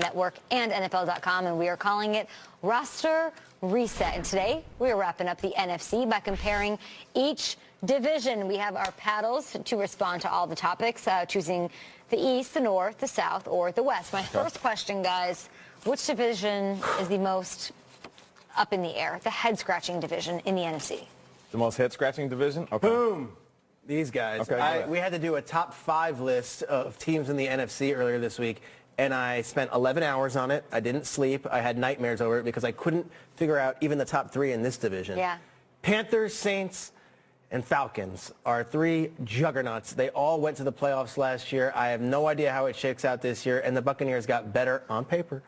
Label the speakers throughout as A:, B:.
A: Network and NFL.com, and we are calling it Roster Reset. And today we are wrapping up the NFC by comparing each division. We have our paddles to respond to all the topics, choosing the East, the North, the South, or the West. My first question, guys, which division is the most up in the air, the head-scratching division in the NFC?
B: The most head-scratching division? Okay.
C: Boom. These guys.
B: Okay,
C: we had to do a top 5 list of teams in the NFC earlier this week, and I spent 11 hours on it. I didn't sleep. I had nightmares over it because I couldn't figure out even the top 3 in this division.
A: Yeah.
C: Panthers, Saints, and Falcons are 3 juggernauts. They all went to the playoffs last year. I have no idea how it shakes out this year, and the Buccaneers got better on paper.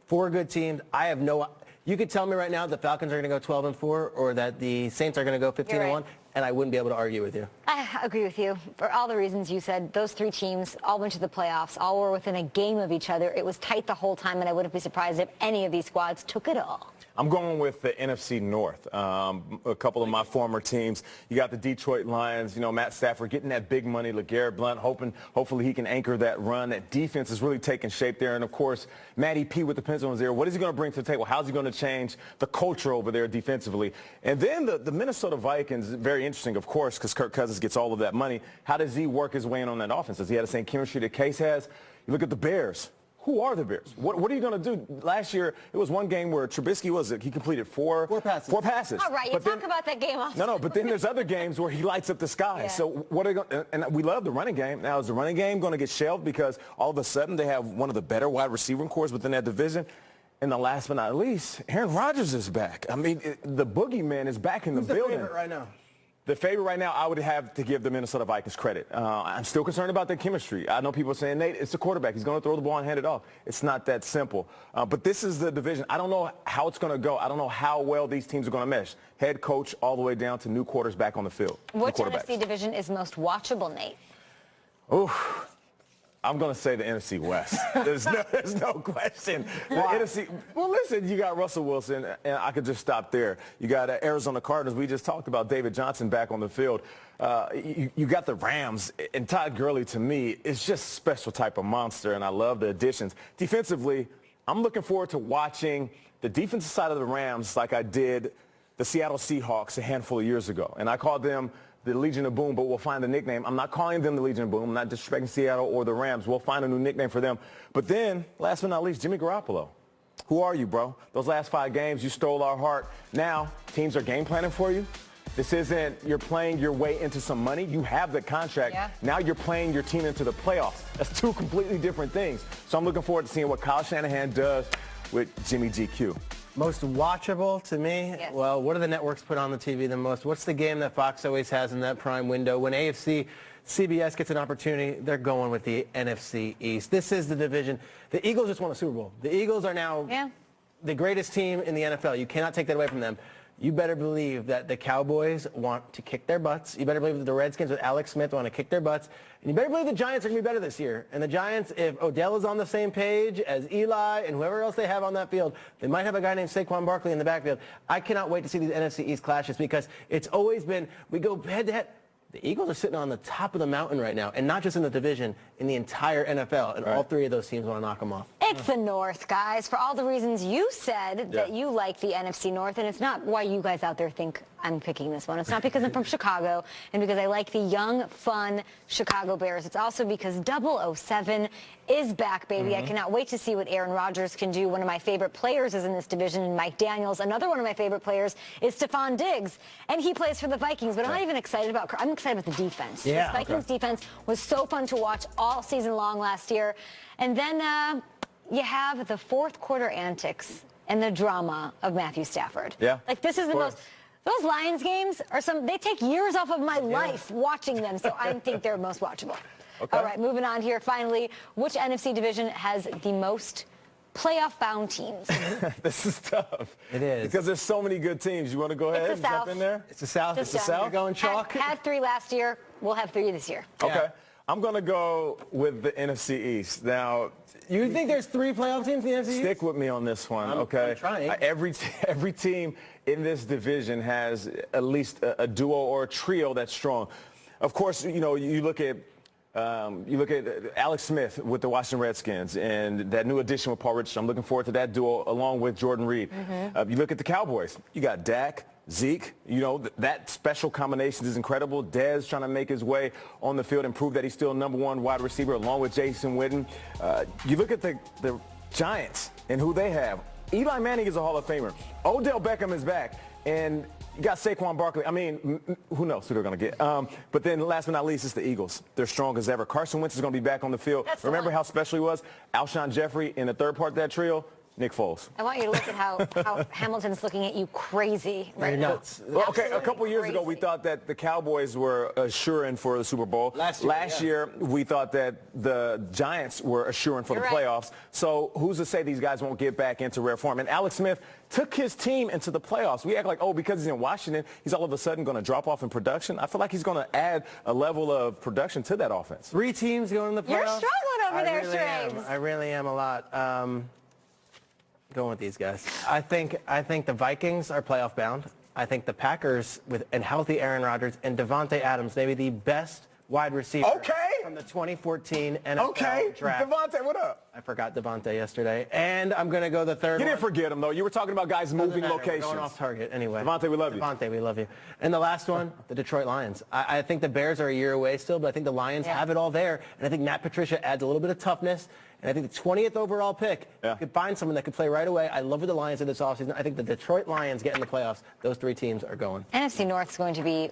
C: 4 good teams. I have no... You could tell me right now the Falcons are going to go 12-4 or that the Saints are going to go 15-1, and I wouldn't be able to argue with you.
A: I agree with you. For all the reasons you said, those 3 teams all went to the playoffs, all were within a game of each other. It was tight the whole time, and I wouldn't be surprised if any of these squads took it all.
B: I'm going with the NFC North. A couple of my former teams. You got the Detroit Lions, Matt Stafford getting that big money. LeGarrette Blount hopefully he can anchor that run. That defense is really taking shape there. And, of course, Matty P with the Penguins there. What is he going to bring to the table? How's he going to change the culture over there defensively? And then the Minnesota Vikings, very interesting, of course, because Kirk Cousins gets all of that money. How does he work his way in on that offense? Does he have the same chemistry that Case has? You look at the Bears. Who are the Bears? What are you going to do? Last year, it was one game where Trubisky he completed four passes.
A: All right, talk about that game often.
B: No, but then there's other games where he lights up the sky.
A: Yeah.
B: So what are they going? And we love the running game. Now, is the running game going to get shelved because all of a sudden they have one of the better wide receiving corps within that division? And the last but not least, Aaron Rodgers is back. I mean, the boogeyman is back in the building.
C: Who's the favorite right now?
B: The favorite right now, I would have to give the Minnesota Vikings credit. I'm still concerned about their chemistry. I know people are saying, Nate, it's the quarterback. He's going to throw the ball and hand it off. It's not that simple. But this is the division. I don't know how it's going to go. I don't know how well these teams are going to mesh. Head coach all the way down to new quarters back on the field.
A: Which NFC division is most watchable, Nate?
B: Oh, I'm going to say the NFC West. There's no question. The NFC, well, listen, you got Russell Wilson, and I could just stop there. You got Arizona Cardinals. We just talked about David Johnson back on the field. You got the Rams, and Todd Gurley, to me, is just a special type of monster, and I love the additions. Defensively, I'm looking forward to watching the defensive side of the Rams like I did the Seattle Seahawks a handful of years ago, and I called them the Legion of Boom, but we'll find a nickname. I'm not calling them the Legion of Boom. I'm not disrespecting Seattle or the Rams. We'll find a new nickname for them. But then, last but not least, Jimmy Garoppolo. Who are you, bro? Those last 5 games, you stole our heart. Now, teams are game planning for you. This isn't you're playing your way into some money. You have the contract. Yeah. Now you're playing your team into the playoffs. That's 2 completely different things. So I'm looking forward to seeing what Kyle Shanahan does with Jimmy GQ.
C: Most watchable to me?
A: Yes.
C: Well, what do the networks put on the TV the most? What's the game that Fox always has in that prime window? When AFC, CBS gets an opportunity, they're going with the NFC East. This is the division. The Eagles just won a Super Bowl. The Eagles are now the greatest team in the NFL. You cannot take that away from them. You better believe that the Cowboys want to kick their butts. You better believe that the Redskins with Alex Smith want to kick their butts. And you better believe the Giants are going to be better this year. And the Giants, if Odell is on the same page as Eli and whoever else they have on that field, they might have a guy named Saquon Barkley in the backfield. I cannot wait to see these NFC East clashes because it's always been, we go head-to-head. The Eagles are sitting on the top of the mountain right now, and not just in the division, in the entire NFL, and all 3 of those teams want to knock them off.
A: It's the North, guys, for all the reasons you said that you like the NFC North, and it's not why you guys out there think I'm picking this one. It's not because I'm from Chicago and because I like the young, fun Chicago Bears. It's also because 007 is back, baby. I cannot wait to see what Aaron Rodgers can do. One of my favorite players is in this division, Mike Daniels. Another one of my favorite players is Stephon Diggs, and he plays for the Vikings, but I'm not even excited about – I'm excited about the defense.
C: Yeah,
A: this Vikings defense was so fun to watch all season long last year. And then you have the fourth quarter antics and the drama of Matthew Stafford.
B: Yeah.
A: Like, this is the most – those Lions games are they take years off of my life watching them, so I think they're most watchable.
B: Okay.
A: All right, moving on here. Finally, which NFC division has the most playoff-bound teams?
B: This is tough.
C: It is.
B: Because there's so many good teams. You want to go ahead and jump in there?
C: It's the South.
A: It's
C: the South.
A: You're
C: going chalk?
A: Had 3 last year. We'll have 3 this year.
B: Okay. I'm going to go with the NFC East. Now,
C: you think there's 3 playoff teams in the NFC East?
B: Stick with me on this one, okay?
C: I'm trying.
B: Every team in this division has at least a duo or a trio that's strong. Of course, you look at You look at Alex Smith with the Washington Redskins and that new addition with Paul Richardson. I'm looking forward to that duo along with Jordan Reed. You look at the Cowboys. You got Dak, Zeke. You know, that special combination is incredible. Dez trying to make his way on the field and prove that he's still #1 wide receiver along with Jason Witten. You look at the Giants and who they have. Eli Manning is a Hall of Famer. Odell Beckham is back. And you got Saquon Barkley. I mean, who knows who they're going to get. But then last but not least, it's the Eagles. They're strong as ever. Carson Wentz is going to be back on the field. Remember how special he was? Alshon Jeffrey in the third part of that trio. Nick Foles.
A: I want you to look at how Hamilton's looking at you crazy right now.
C: Nuts.
B: Well, okay, a couple years ago, we thought that the Cowboys were assuring for the Super Bowl. Last year, we thought that the Giants were assuring for the playoffs. So who's to say these guys won't get back into rare form? And Alex Smith took his team into the playoffs. We act like, oh, because he's in Washington, he's all of a sudden going to drop off in production. I feel like he's going to add a level of production to that offense.
C: 3 teams going in the playoffs.
A: You're struggling over there, Straves.
C: I really am a lot. Going with these guys. I think the Vikings are playoff bound. I think the Packers with a healthy Aaron Rodgers and Devontae Adams, maybe the best wide receiver from the 2014 NFL draft.
B: Devontae, what up?
C: I forgot Devontae yesterday. And I'm going to go the third
B: You
C: one.
B: didn't forget him, though. You were talking about guys moving locations.
C: We're going off target anyway.
B: Devontae, we love you.
C: Devontae, we love you. And the last one, the Detroit Lions. I think the Bears are a year away still, but I think the Lions have it all there. And I think Matt Patricia adds a little bit of toughness. And I think the 20th overall pick, you could find someone that could play right away. I love what the Lions did this offseason. I think the Detroit Lions get in the playoffs. Those 3 teams are going.
A: NFC North is going to be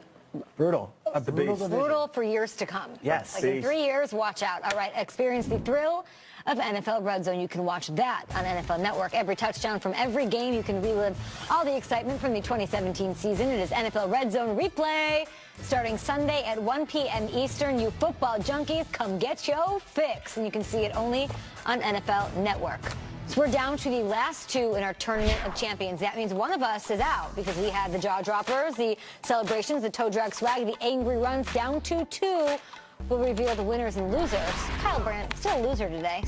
C: brutal.
A: Brutal for years to come.
C: Yes.
A: Like in 3 years, watch out. All right, experience the thrill of NFL Red Zone. You can watch that on NFL Network. Every touchdown from every game, you can relive all the excitement from the 2017 season. It is NFL Red Zone Replay starting Sunday at 1 p.m. Eastern. You football junkies, come get your fix. And you can see it only on NFL Network. So we're down to the last 2 in our Tournament of Champions. That means one of us is out because we had the jaw droppers, the celebrations, the toe drag swag, the angry runs. Down to 2. We'll reveal the winners and losers. Kyle Brandt, still a loser today.